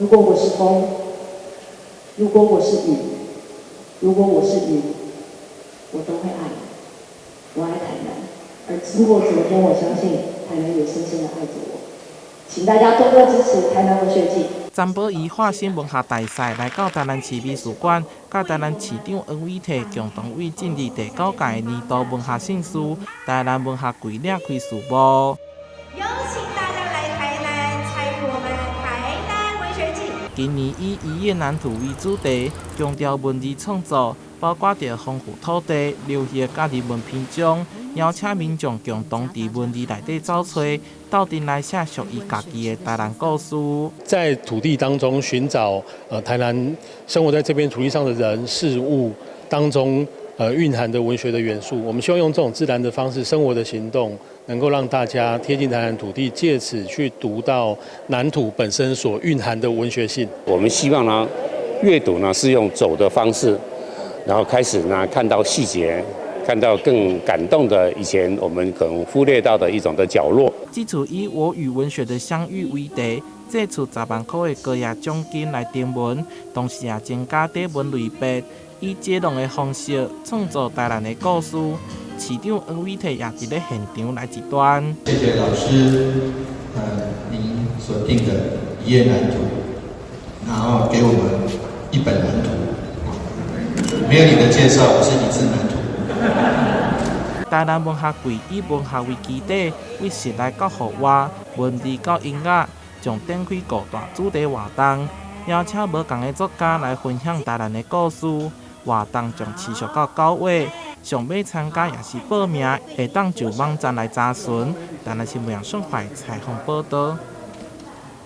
如果我是风，如果我是雨，如果我是云，我都会爱你。我爱台南，而经过昨天，我相信台南也深深的爱着我。请大家多多支持台南文学季。詹宝仪化身文学大赛来到台南市美术馆，甲台南市长黄伟綽共同为进入第9届年度文学盛事台南文学季掠开序幕。有请大家来台南参与我们台南文学季。今年以伊夜南图为主题，强调文字创作，包括着丰富土地、流行甲人文篇章，邀请民众共同伫文字内底找找，斗阵来写属于家己的台南故事。在土地当中寻找台南生活在这片土地上的人事物当中蕴含的文学的元素。我们希望用这种自然的方式、生活的行动，能够让大家贴近台南土地，借此去读到南土本身所蕴含的文学性。我们希望呢，阅读呢是用走的方式，然后开始呢看到细节，看到更感动的以前我们可能忽略到的一种的角落。这次以我与文学的相遇为题，这次10万块的高额奖金来征文，同时也增加底文类别，以接龙的方式创作台南的故事。市长黄伟綽也伫咧现场来一段。谢谢老师，您所定的一页蓝图，然后给我们一本蓝图。没有你的介绍，不是一次蓝图。台南文学季以文学为基底，为时代教学活、文字到音乐，将展开5大主题活动，邀请无同的作家来分享台南的故事。活动将持续到9月，想要参加也是报名，会当就网站来查询。台南新闻杨顺怀采访报道。